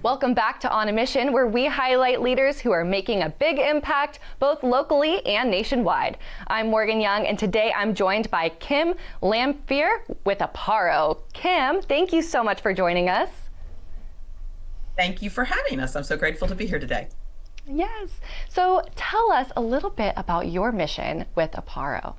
Welcome back to On a Mission, where we highlight leaders who are making a big impact both locally and nationwide. I'm Morgan Yonge, and today I'm joined by Kim Lanphear with Apparo. Kim, thank you so much for joining us. Thank you for having us. I'm so grateful to be here today. Yes. So tell us a little bit about your mission with Apparo.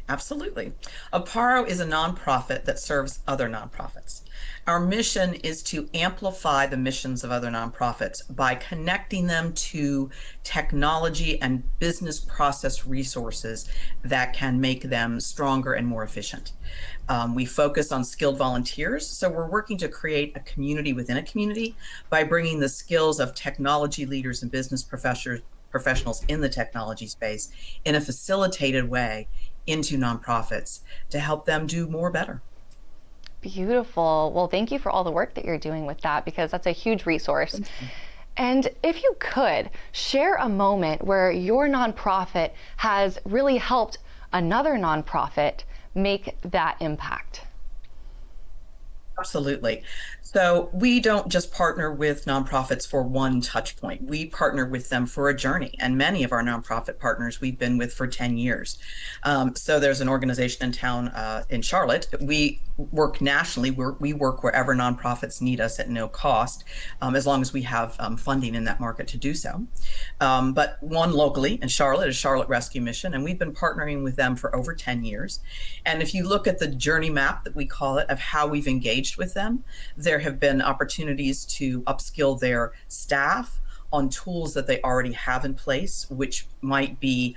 Absolutely. Apparo is a nonprofit that serves other nonprofits. Our mission is to amplify the missions of other nonprofits by connecting them to technology and business process resources that can make them stronger and more efficient. We focus on skilled volunteers, so we're working to create a community within a community by bringing the skills of technology leaders and business professionals in the technology space in a facilitated way into nonprofits to help them do more better. Beautiful. Well, thank you for all the work that you're doing with that, because that's a huge resource. And if you could share a moment where your nonprofit has really helped another nonprofit make that impact. Absolutely. So we don't just partner with nonprofits for one touch point. We partner with them for a journey. And many of our nonprofit partners we've been with for 10 years. So there's an organization in town in Charlotte. We work nationally. We work wherever nonprofits need us at no cost, as long as we have funding in that market to do so. But one locally in Charlotte is Charlotte Rescue Mission, and we've been partnering with them for over 10 years. And if you look at the journey map that we call it of how we've engaged with them, there have been opportunities to upskill their staff on tools that they already have in place, which might be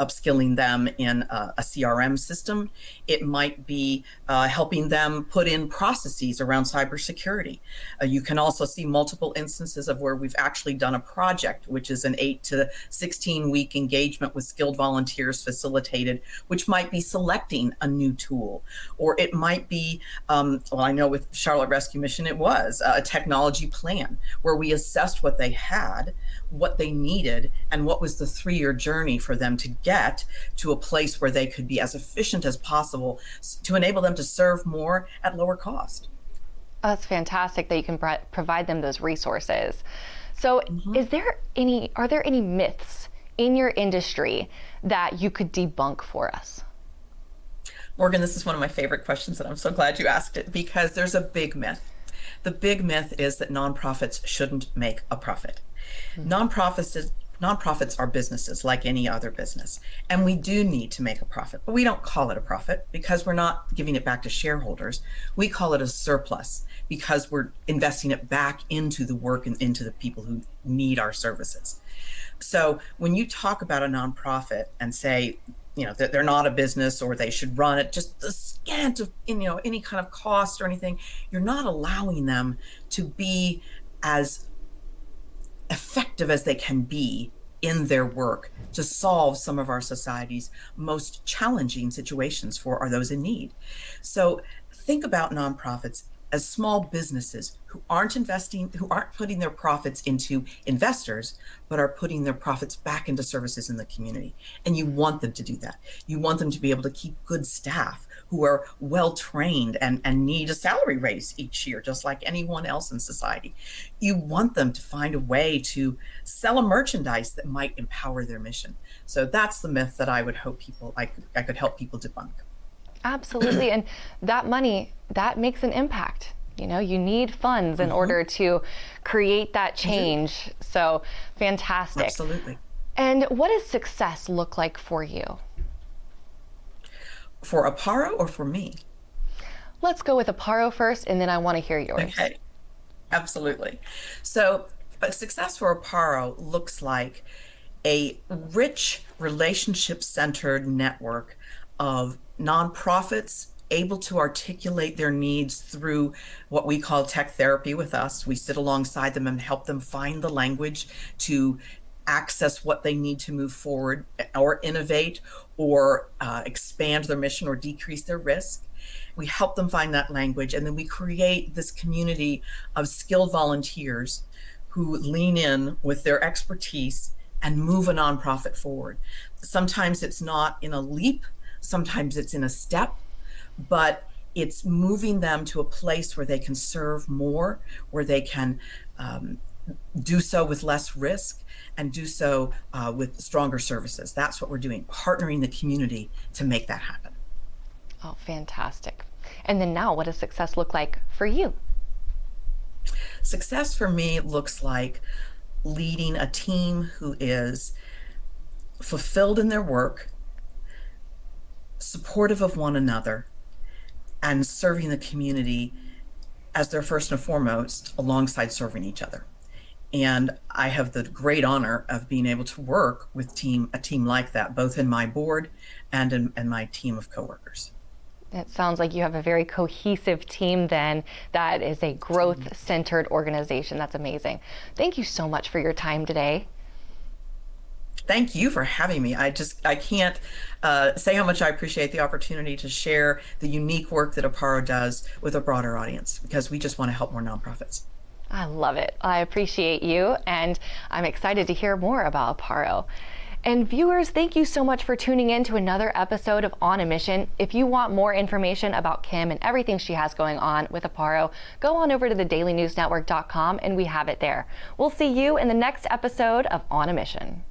upskilling them in a CRM system. It might be helping them put in processes around cybersecurity. You can also see multiple instances of where we've actually done a project, which is an 8 to 16 week engagement with skilled volunteers facilitated, which might be selecting a new tool, or it might be, well, I know with Charlotte Rescue Mission, it was a technology plan where we assessed what they had, what they needed, and what was the 3-year journey for them to get to a place where they could be as efficient as possible to enable them to serve more at lower cost. Oh, that's fantastic that you can provide them those resources. So are there any myths in your industry that you could debunk for us? Morgan, this is one of my favorite questions, and I'm so glad you asked it, because there's a big myth. The big myth is that nonprofits shouldn't make a profit. Nonprofits are businesses like any other business, and we do need to make a profit, but we don't call it a profit because we're not giving it back to shareholders. We call it a surplus because we're investing it back into the work and into the people who need our services. So when you talk about a nonprofit and say, that they're not a business or they should run at just the scant of, any kind of cost or anything, you're not allowing them to be as effective as they can be in their work to solve some of our society's most challenging situations for those in need. So think about nonprofits as small businesses who aren't putting their profits into investors, but are putting their profits back into services in the community. And you want them to do that. You want them to be able to keep good staff who are well trained and need a salary raise each year, just like anyone else in society. You want them to find a way to sell a merchandise that might empower their mission. So that's the myth that I would hope I could help people debunk. Absolutely. And that money, that makes an impact. You need funds in order to create that change. So fantastic. Absolutely. And what does success look like for you? For Apparo or for me? Let's go with Apparo first, and then I want to hear yours. Okay, absolutely. So success for Apparo looks like a rich relationship-centered network of nonprofits able to articulate their needs through what we call tech therapy with us. We sit alongside them and help them find the language to access what they need to move forward or innovate or expand their mission or decrease their risk. We help them find that language, and then we create this community of skilled volunteers who lean in with their expertise and move a nonprofit forward. Sometimes it's not in a leap, sometimes it's in a step, but It's moving them to a place where they can serve more, where they can do so with less risk and do so with stronger services. That's what we're doing, partnering the community to make that happen. Oh, fantastic. And then now, what does success look like for you? Success for me looks like leading a team who is fulfilled in their work, supportive of one another, and serving the community as their first and foremost, alongside serving each other. And I have the great honor of being able to work with a team like that, both in my board and in my team of coworkers. It sounds like you have a very cohesive team then that is a growth-centered organization. That's amazing. Thank you so much for your time today. Thank you for having me. I can't say how much I appreciate the opportunity to share the unique work that Apparo does with a broader audience, because we just want to help more nonprofits. I love it. I appreciate you, and I'm excited to hear more about Apparo. And viewers, thank you so much for tuning in to another episode of On a Mission. If you want more information about Kim and everything she has going on with Apparo, go on over to thedailynewsnetwork.com and we have it there. We'll see you in the next episode of On a Mission.